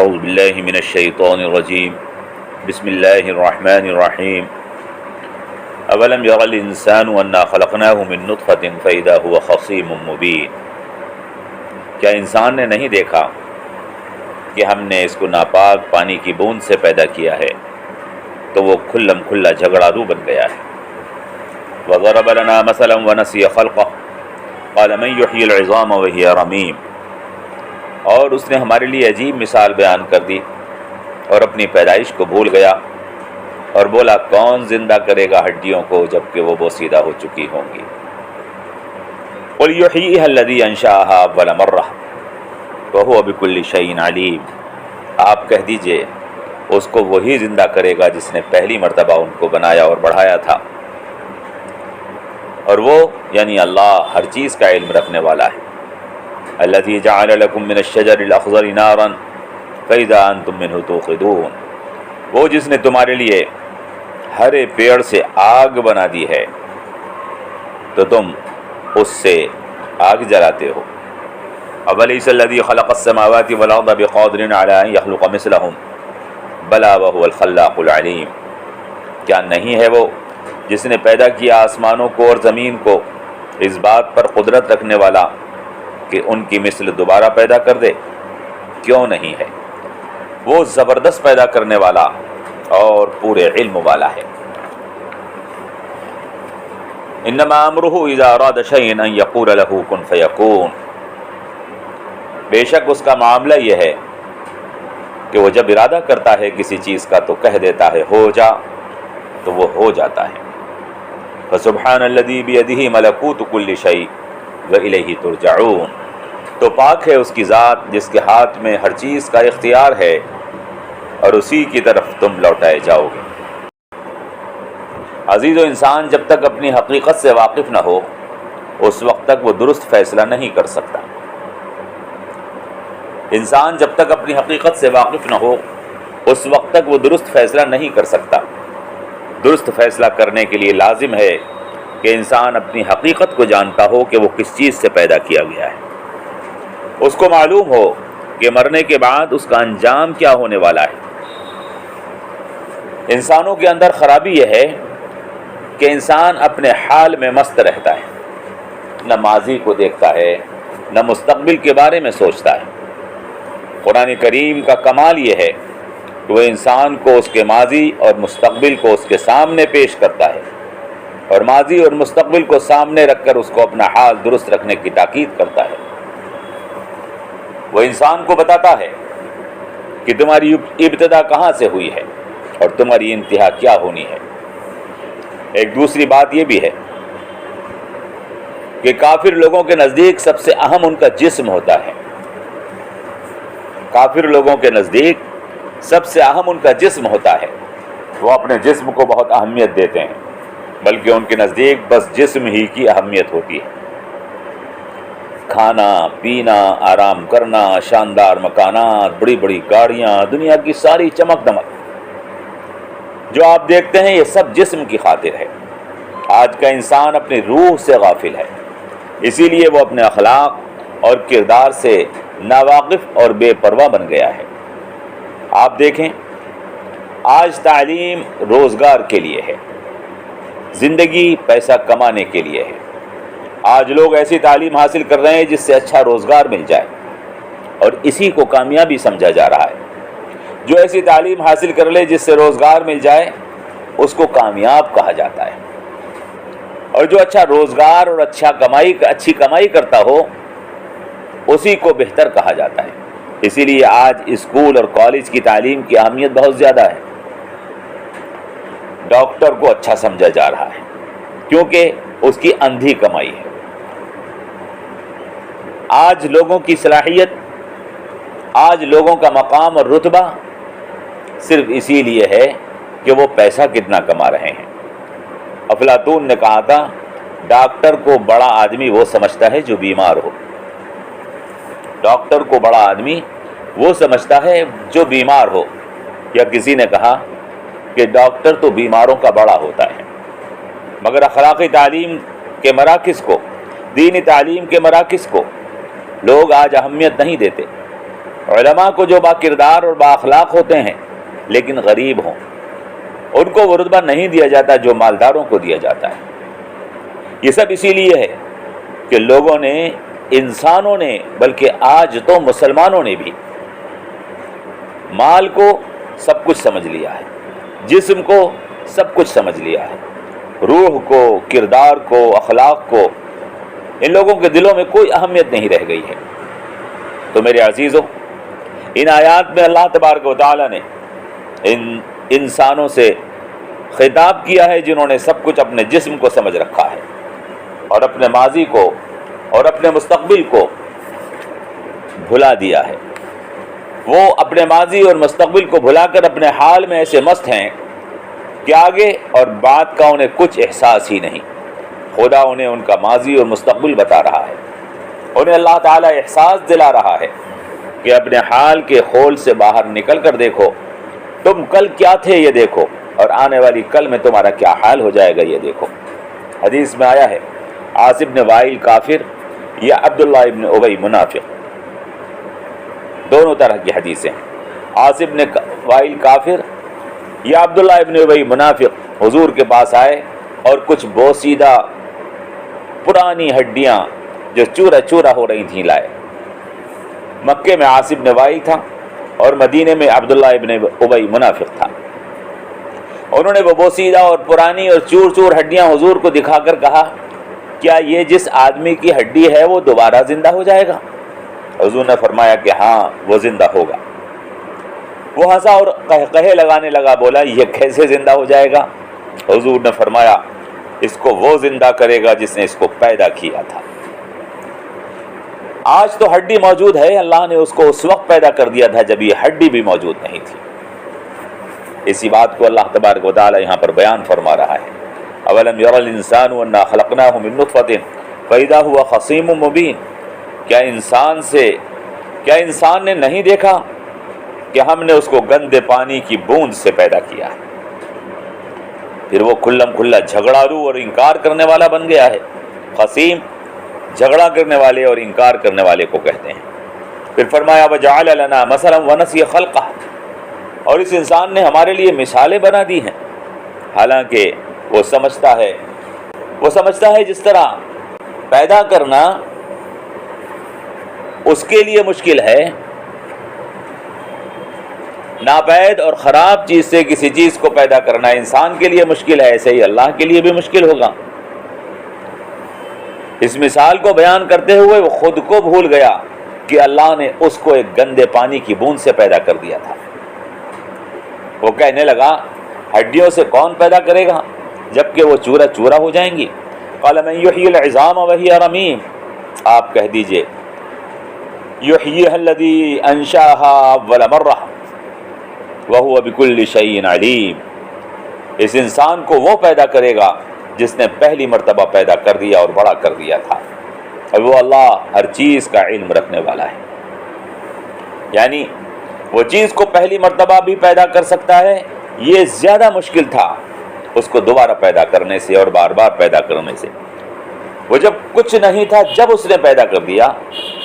اعوذ باللہ من الشیطان الرجیم بسم اللہ الرحمن الرحیم اولم یر الانسان انا خلقناہ من نطفۃ فاذا هو خصیم مبین۔ کیا انسان نے نہیں دیکھا کہ ہم نے اس کو ناپاک پانی کی بوند سے پیدا کیا ہے تو وہ کھلم کھلا جھگڑالو بن گیا ہے۔ وضرب لنا مثلا ونسی خلقہ قال من یحیی العظام وہی رمیم۔ اور اس نے ہمارے لیے عجیب مثال بیان کر دی اور اپنی پیدائش کو بھول گیا اور بولا کون زندہ کرے گا ہڈیوں کو جبکہ وہ بوسیدہ ہو چکی ہوں گی۔ قل یحییھا الذی انشأھا اول مرہ وہو بکل شیء علیم۔ آپ کہہ دیجئے اس کو وہی زندہ کرے گا جس نے پہلی مرتبہ ان کو بنایا اور بڑھایا تھا، اور وہ یعنی اللہ ہر چیز کا علم رکھنے والا ہے۔ الذی جعل لکم من الشجر الاخضر نارا فاذا انتم منہ توقدون۔ وہ جس نے تمہارے لیے ہرے پیڑ سے آگ بنا دی ہے تو تم اس سے آگ جلاتے ہو۔ اولیس الذی خلق السماوات والارض بقادر علی ان یخلق مثلہم بلی وہو الخلاق العلیم۔ کیا نہیں ہے وہ جس نے پیدا کیا آسمانوں کو اور زمین کو اس بات پر قدرت رکھنے والا کہ ان کی مثل دوبارہ پیدا کر دے؟ کیوں نہیں ہے، وہ زبردست پیدا کرنے والا اور پورے علم والا ہے۔ انما امرہ اذا اراد شیئا ان یقول له کن فیکون۔ بے شک اس کا معاملہ یہ ہے کہ وہ جب ارادہ کرتا ہے کسی چیز کا تو کہہ دیتا ہے ہو جا، تو وہ ہو جاتا ہے۔ فسبحان الذی بیدہ ملکوت کل شیء والیہ ترجعون۔ تو پاک ہے اس کی ذات جس کے ہاتھ میں ہر چیز کا اختیار ہے اور اسی کی طرف تم لوٹائے جاؤ گے۔ عزیز و انسان جب تک اپنی حقیقت سے واقف نہ ہو اس وقت تک وہ درست فیصلہ نہیں کر سکتا۔ انسان جب تک اپنی حقیقت سے واقف نہ ہو اس وقت تک وہ درست فیصلہ نہیں کر سکتا۔ درست فیصلہ کرنے کے لیے لازم ہے کہ انسان اپنی حقیقت کو جانتا ہو کہ وہ کس چیز سے پیدا کیا گیا ہے، اس کو معلوم ہو کہ مرنے کے بعد اس کا انجام کیا ہونے والا ہے۔ انسانوں کے اندر خرابی یہ ہے کہ انسان اپنے حال میں مست رہتا ہے، نہ ماضی کو دیکھتا ہے نہ مستقبل کے بارے میں سوچتا ہے۔ قرآن کریم کا کمال یہ ہے کہ وہ انسان کو اس کے ماضی اور مستقبل کو اس کے سامنے پیش کرتا ہے اور ماضی اور مستقبل کو سامنے رکھ کر اس کو اپنا حال درست رکھنے کی تاکید کرتا ہے۔ وہ انسان کو بتاتا ہے کہ تمہاری ابتدا کہاں سے ہوئی ہے اور تمہاری انتہا کیا ہونی ہے۔ ایک دوسری بات یہ بھی ہے کہ کافر لوگوں کے نزدیک سب سے اہم ان کا جسم ہوتا ہے۔ کافر لوگوں کے نزدیک سب سے اہم ان کا جسم ہوتا ہے، وہ اپنے جسم کو بہت اہمیت دیتے ہیں، بلکہ ان کے نزدیک بس جسم ہی کی اہمیت ہوتی ہے۔ کھانا پینا، آرام کرنا، شاندار مکانات، بڑی بڑی گاڑیاں، دنیا کی ساری چمک دمک جو آپ دیکھتے ہیں یہ سب جسم کی خاطر ہے۔ آج کا انسان اپنی روح سے غافل ہے، اسی لیے وہ اپنے اخلاق اور کردار سے ناواقف اور بے پرواہ بن گیا ہے۔ آپ دیکھیں آج تعلیم روزگار کے لیے ہے، زندگی پیسہ کمانے کے لیے ہے۔ آج لوگ ایسی تعلیم حاصل کر رہے ہیں جس سے اچھا روزگار مل جائے اور اسی کو کامیابی سمجھا جا رہا ہے۔ جو ایسی تعلیم حاصل کر لے جس سے روزگار مل جائے اس کو کامیاب کہا جاتا ہے، اور جو اچھا روزگار اور اچھی کمائی کرتا ہو اسی کو بہتر کہا جاتا ہے۔ اسی لیے آج اسکول اور کالج کی تعلیم کی اہمیت بہت زیادہ ہے۔ ڈاکٹر کو اچھا سمجھا جا رہا ہے کیونکہ اس کی اندھی کمائی ہے۔ آج لوگوں کی صلاحیت، آج لوگوں کا مقام اور رتبہ صرف اسی لیے ہے کہ وہ پیسہ کتنا کما رہے ہیں۔ افلاطون نے کہا تھا ڈاکٹر کو بڑا آدمی وہ سمجھتا ہے جو بیمار ہو۔ ڈاکٹر کو بڑا آدمی وہ سمجھتا ہے جو بیمار ہو، یا کسی نے کہا کہ ڈاکٹر تو بیماروں کا بڑا ہوتا ہے۔ مگر اخلاقی تعلیم کے مراکز کو، دینی تعلیم کے مراکز کو لوگ آج اہمیت نہیں دیتے۔ علماء کو جو با کردار اور با اخلاق ہوتے ہیں لیکن غریب ہوں، ان کو وہ رتبہ نہیں دیا جاتا جو مالداروں کو دیا جاتا ہے۔ یہ سب اسی لیے ہے کہ لوگوں نے، انسانوں نے، بلکہ آج تو مسلمانوں نے بھی مال کو سب کچھ سمجھ لیا ہے، جسم کو سب کچھ سمجھ لیا ہے، روح کو، کردار کو، اخلاق کو ان لوگوں کے دلوں میں کوئی اہمیت نہیں رہ گئی ہے۔ تو میرے عزیزو، ان آیات میں اللہ تبارک و تعالیٰ نے ان انسانوں سے خطاب کیا ہے جنہوں نے سب کچھ اپنے جسم کو سمجھ رکھا ہے اور اپنے ماضی کو اور اپنے مستقبل کو بھلا دیا ہے۔ وہ اپنے ماضی اور مستقبل کو بھلا کر اپنے حال میں ایسے مست ہیں کہ آگے اور بعد کا انہیں کچھ احساس ہی نہیں۔ خدا انہیں ان کا ماضی اور مستقبل بتا رہا ہے، انہیں اللہ تعالیٰ احساس دلا رہا ہے کہ اپنے حال کے خول سے باہر نکل کر دیکھو، تم کل کیا تھے یہ دیکھو، اور آنے والی کل میں تمہارا کیا حال ہو جائے گا یہ دیکھو۔ حدیث میں آیا ہے، عاص بن وائل کافر یا عبداللہ ابن ابی منافق، دونوں طرح کی حدیثیں۔ عاص بن وائل کافر یا عبداللہ ابن ابی منافق حضور کے پاس آئے اور کچھ بوسیدہ پرانی ہڈیاں جو چورا چورا ہو رہی تھیں لائے۔ مکے میں عاص بن وائل تھا اور مدینے میں عبداللہ ابن ابی منافق تھا۔ انہوں نے وہ بوسیدہ اور پرانی اور چور چور ہڈیاں حضور کو دکھا کر کہا، کیا یہ جس آدمی کی ہڈی ہے وہ دوبارہ زندہ ہو جائے گا؟ حضور نے فرمایا کہ ہاں وہ زندہ ہوگا۔ وہ ہنسا اور قہقہے لگانے لگا، بولا یہ کیسے زندہ ہو جائے گا؟ حضور نے فرمایا اس کو وہ زندہ کرے گا جس نے اس کو پیدا کیا تھا۔ آج تو ہڈی موجود ہے، اللہ نے اس کو اس وقت پیدا کر دیا تھا جب یہ ہڈی بھی موجود نہیں تھی۔ اسی بات کو اللہ تبارک و تعالی یہاں پر بیان فرما رہا ہے، اولم یری الانسان انا خلقناہ من نطفۃ فاذا هو خصیم مبین۔ کیا انسان نے نہیں دیکھا کہ ہم نے اس کو گندے پانی کی بوند سے پیدا کیا ہے، پھر وہ کھلم کھلا جھگڑالو اور انکار کرنے والا بن گیا ہے۔ خصیم جھگڑا کرنے والے اور انکار کرنے والے کو کہتے ہیں۔ پھر فرمایا وجعل لنا مثلا ونسی خلقہ، اور اس انسان نے ہمارے لیے مثالیں بنا دی ہیں، حالانکہ وہ سمجھتا ہے جس طرح پیدا کرنا اس کے لیے مشکل ہے، ناپید اور خراب چیز سے کسی چیز کو پیدا کرنا انسان کے لیے مشکل ہے، ایسے ہی اللہ کے لیے بھی مشکل ہوگا۔ اس مثال کو بیان کرتے ہوئے وہ خود کو بھول گیا کہ اللہ نے اس کو ایک گندے پانی کی بوند سے پیدا کر دیا تھا۔ وہ کہنے لگا ہڈیوں سے کون پیدا کرے گا جبکہ وہ چورا چورا ہو جائیں گی؟ قال من یحیی العظام وہی رمیم، آپ کہہ دیجئے یحییھا الذی انشأھا اول مرہ وہو بکل شیء علیم، اس انسان کو وہ پیدا کرے گا جس نے پہلی مرتبہ پیدا کر دیا اور بڑا کر دیا تھا، اور وہ اللہ ہر چیز کا علم رکھنے والا ہے۔ یعنی وہ چیز کو پہلی مرتبہ بھی پیدا کر سکتا ہے، یہ زیادہ مشکل تھا اس کو دوبارہ پیدا کرنے سے اور بار بار پیدا کرنے سے۔ وہ جب کچھ نہیں تھا جب اس نے پیدا کر دیا،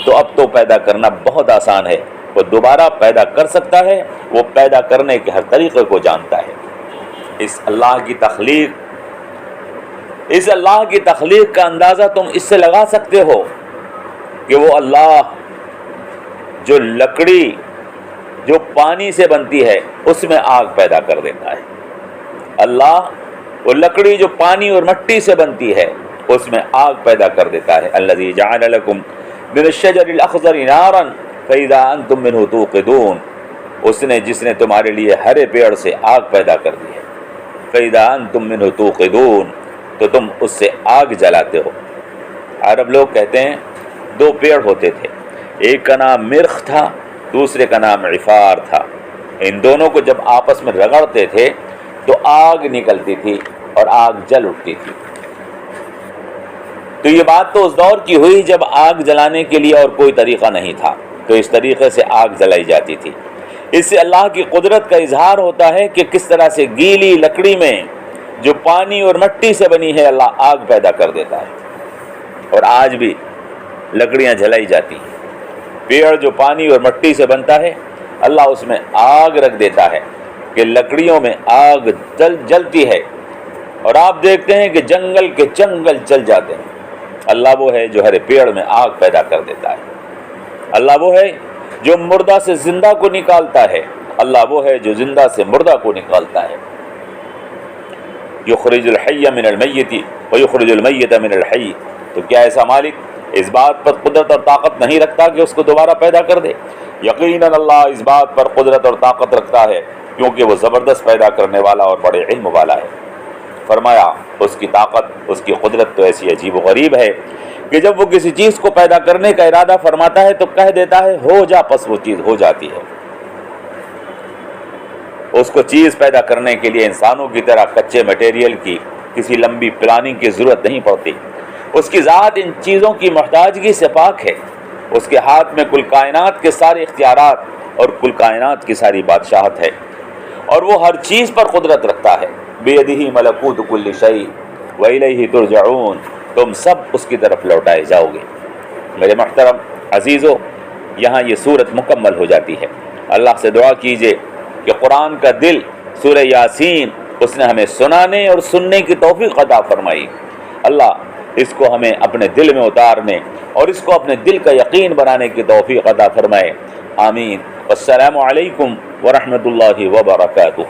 تو اب تو پیدا کرنا بہت آسان ہے، وہ دوبارہ پیدا کر سکتا ہے، وہ پیدا کرنے کے ہر طریقے کو جانتا ہے۔ اس اللہ کی تخلیق کا اندازہ تم اس سے لگا سکتے ہو کہ وہ اللہ جو لکڑی جو پانی سے بنتی ہے اس میں آگ پیدا کر دیتا ہے، اللہ وہ لکڑی جو پانی اور مٹی سے بنتی ہے اس میں آگ پیدا کر دیتا ہے۔ الذی جعل لکم من الشجر الاخضر نارا فاذا انتم منہ توقدون، جس نے تمہارے لیے ہرے پیڑ سے آگ پیدا کر دی ہے، فاذا انتم منہ توقدون، تو تم اس سے آگ جلاتے ہو۔ عرب لوگ کہتے ہیں دو پیڑ ہوتے تھے، ایک کا نام مرخ تھا، دوسرے کا نام عفار تھا۔ ان دونوں کو جب آپس میں رگڑتے تھے تو آگ نکلتی تھی اور آگ جل اٹھتی تھی۔ تو یہ بات تو اس دور کی ہوئی جب آگ جلانے کے لیے اور کوئی طریقہ نہیں تھا، تو اس طریقے سے آگ جلائی جاتی تھی۔ اس سے اللہ کی قدرت کا اظہار ہوتا ہے کہ کس طرح سے گیلی لکڑی میں جو پانی اور مٹی سے بنی ہے اللہ آگ پیدا کر دیتا ہے، اور آج بھی لکڑیاں جلائی جاتی ہیں۔ پیڑ جو پانی اور مٹی سے بنتا ہے، اللہ اس میں آگ رکھ دیتا ہے کہ لکڑیوں میں آگ جلتی ہے، اور آپ دیکھتے ہیں کہ جنگل کے جنگل جل جاتے ہیں۔ اللہ وہ ہے جو ہر پیڑ میں آگ پیدا کر دیتا ہے۔ اللہ وہ ہے جو مردہ سے زندہ کو نکالتا ہے۔ اللہ وہ ہے جو زندہ سے مردہ کو نکالتا ہے۔ یخرج الحی من المیت ویخرج المیت من الحی۔ تو کیا ایسا مالک اس بات پر قدرت اور طاقت نہیں رکھتا کہ اس کو دوبارہ پیدا کر دے؟ یقیناً اللہ اس بات پر قدرت اور طاقت رکھتا ہے، کیونکہ وہ زبردست پیدا کرنے والا اور بڑے علم والا ہے۔ فرمایا اس کی طاقت، اس کی قدرت تو ایسی عجیب و غریب ہے کہ جب وہ کسی چیز کو پیدا کرنے کا ارادہ فرماتا ہے تو کہہ دیتا ہے ہو جا، پس وہ چیز ہو جاتی ہے۔ اس کو چیز پیدا کرنے کے لیے انسانوں کی طرح کچے مٹیریل کی کسی لمبی پلاننگ کی ضرورت نہیں پڑتی۔ اس کی ذات ان چیزوں کی محتاجگی سے پاک ہے۔ اس کے ہاتھ میں کل کائنات کے سارے اختیارات اور کل کائنات کی ساری بادشاہت ہے، اور وہ ہر چیز پر قدرت رکھتا ہے۔ بیدہ ملکوت کل شیء والیہ ترجعون۔ تم سب اس کی طرف لوٹائے جاؤ گے۔ میرے محترم عزیزو، یہاں یہ صورت مکمل ہو جاتی ہے۔ اللہ سے دعا کیجئے کہ قرآن کا دل سورہ یاسین اس نے ہمیں سنانے اور سننے کی توفیق عطا فرمائی۔ اللہ اس کو ہمیں اپنے دل میں اتارنے اور اس کو اپنے دل کا یقین بنانے کی توفیق عطا فرمائے۔ آمین۔ السلام علیکم ورحمۃ اللہ وبرکاتہ۔